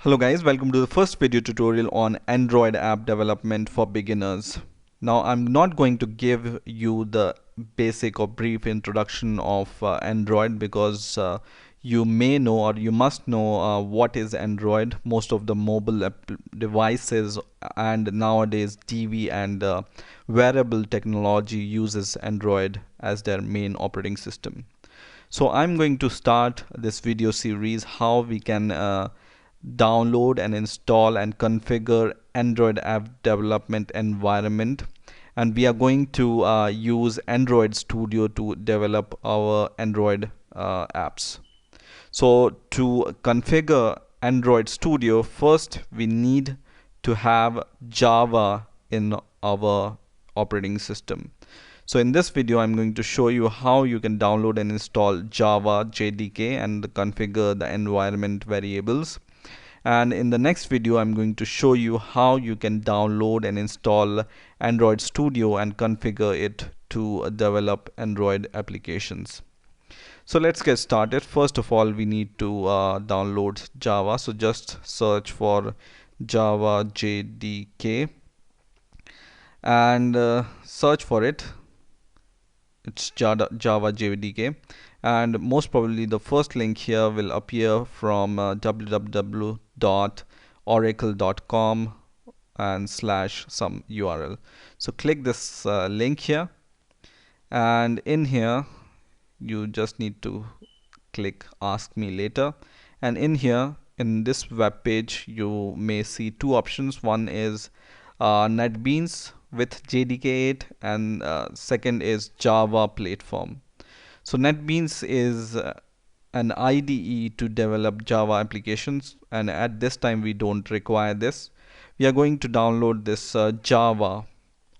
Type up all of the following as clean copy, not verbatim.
Hello guys, welcome to the first video tutorial on Android app development for beginners. Now I'm not going to give you the basic or brief introduction of Android because you may know or you must know what is Android. Most of the mobile devices and nowadays TV and wearable technology uses Android as their main operating system. So I'm going to start this video series how we can download and install and configure Android app development environment, and we are going to use Android Studio to develop our Android apps. So to configure Android Studio, first we need to have Java in our operating system. So in this video I'm going to show you how you can download and install Java JDK and configure the environment variables. And in the next video I'm going to show you how you can download and install Android Studio and configure it to develop Android applications. So let's get started. First of all, we need to download Java. So just search for Java JDK and search for it. It's Java JDK, and most probably the first link here will appear from www.oracle.com and / some URL. So click this link here, and in here you just need to click ask me later, and in here in this web page you may see two options. One is NetBeans with JDK8 and second is Java platform. So NetBeans is an IDE to develop Java applications, and at this time we don't require this. We are going to download this Java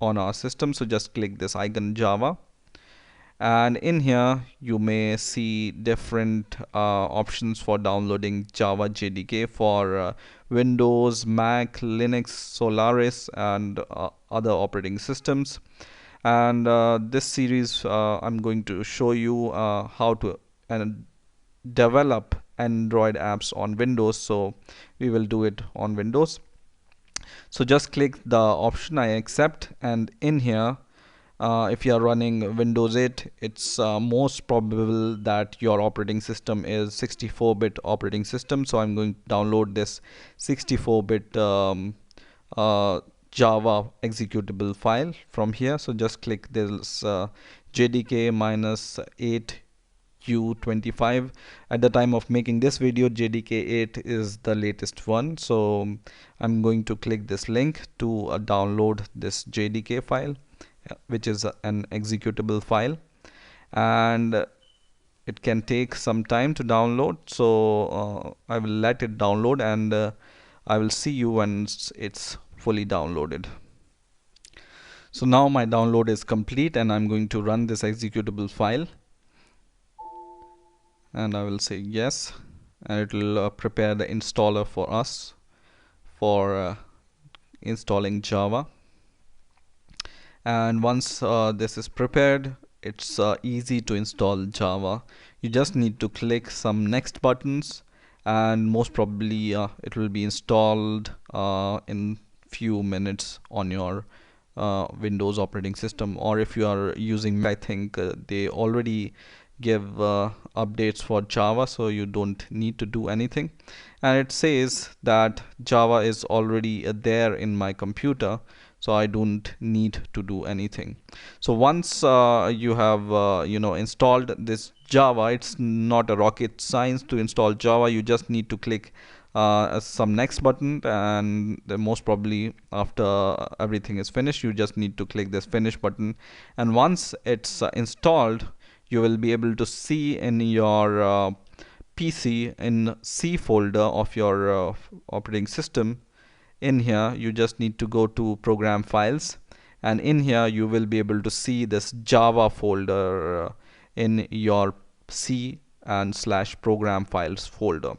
on our system, so just click this icon Java, and in here you may see different options for downloading Java JDK for Windows, Mac, Linux, Solaris and other operating systems. And this series I'm going to show you how to develop Android apps on Windows, so we will do it on Windows. So just click the option I accept, and in here if you are running Windows 8, it's most probable that your operating system is 64-bit operating system. So I'm going to download this 64-bit Java executable file from here. So just click this JDK-8U25. At the time of making this video, JDK8 is the latest one. So I'm going to click this link to download this JDK file, which is an executable file, and it can take some time to download. So I will let it download, and I will see you when it's fully downloaded. So now my download is complete, and I'm going to run this executable file, and I will say yes, and it will prepare the installer for us for installing Java. And once this is prepared, it's easy to install Java. You just need to click some next buttons, and most probably it will be installed in few minutes on your Windows operating system. Or if you are using Mac, I think they already give updates for Java, so you don't need to do anything. And it says that Java is already there in my computer, so I don't need to do anything. So once you have installed this Java, it's not a rocket science to install Java. You just need to click some next button, and most probably after everything is finished, you just need to click this finish button. And once it's installed, you will be able to see in your PC in C folder of your operating system. In here you just need to go to program files, and in here you will be able to see this Java folder in your C and / program files folder.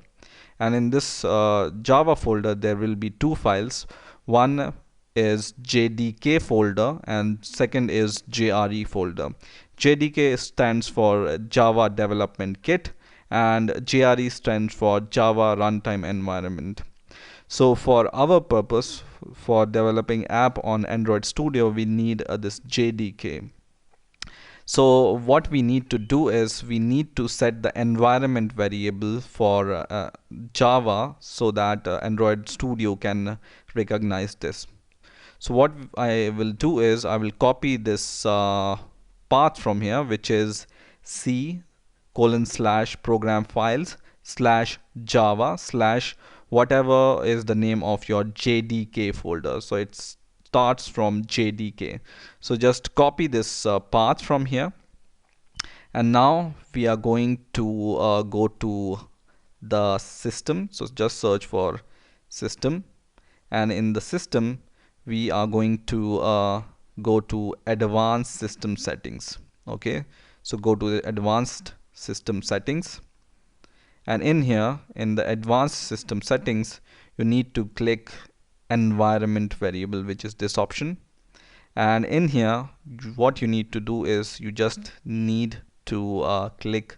And in this Java folder there will be two files. One is JDK folder and second is JRE folder. JDK stands for Java Development Kit and JRE stands for Java Runtime Environment. So for our purpose, for developing app on Android Studio, we need this JDK. So what we need to do is we need to set the environment variable for Java so that Android Studio can recognize this. So what I will do is I will copy this path from here, which is C colon slash program files slash Java slash whatever is the name of your JDK folder. So it starts from JDK. So just copy this path from here, and now we are going to go to the system. So just search for system, and in the system we are going to go to advanced system settings. Okay, so go to the advanced system settings, and in here in the advanced system settings you need to click environment variable, which is this option. And in here what you need to do is you just need to click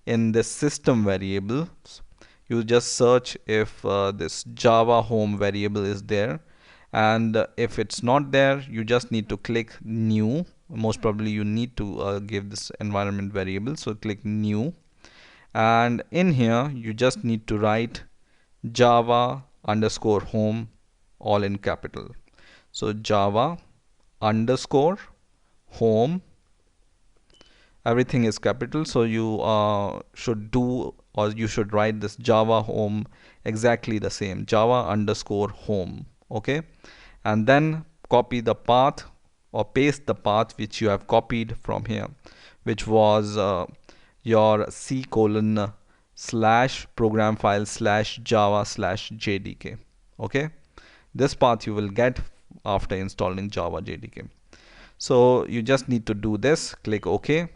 in this system variables. You just search if this Java home variable is there, and if it's not there you just need to click new. Most probably you need to give this environment variable, so click new, and in here you just need to write Java underscore home all in capital. So Java underscore home, everything is capital. So you should do, or you should write this Java home exactly the same, Java underscore home. Okay, and then copy the path or paste the path which you have copied from here, which was your C colon slash program file slash Java slash JDK. Okay, this path you will get after installing Java JDK. So you just need to do this, click OK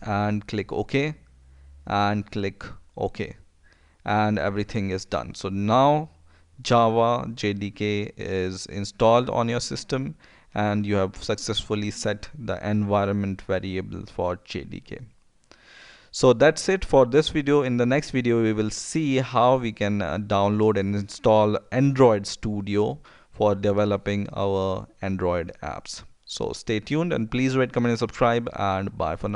and click OK and click OK, and everything is done. So now Java JDK is installed on your system, and you have successfully set the environment variable for JDK. So that's it for this video. In the next video we will see how we can download and install Android Studio for developing our Android apps. So stay tuned and please rate, comment and subscribe, and bye for now.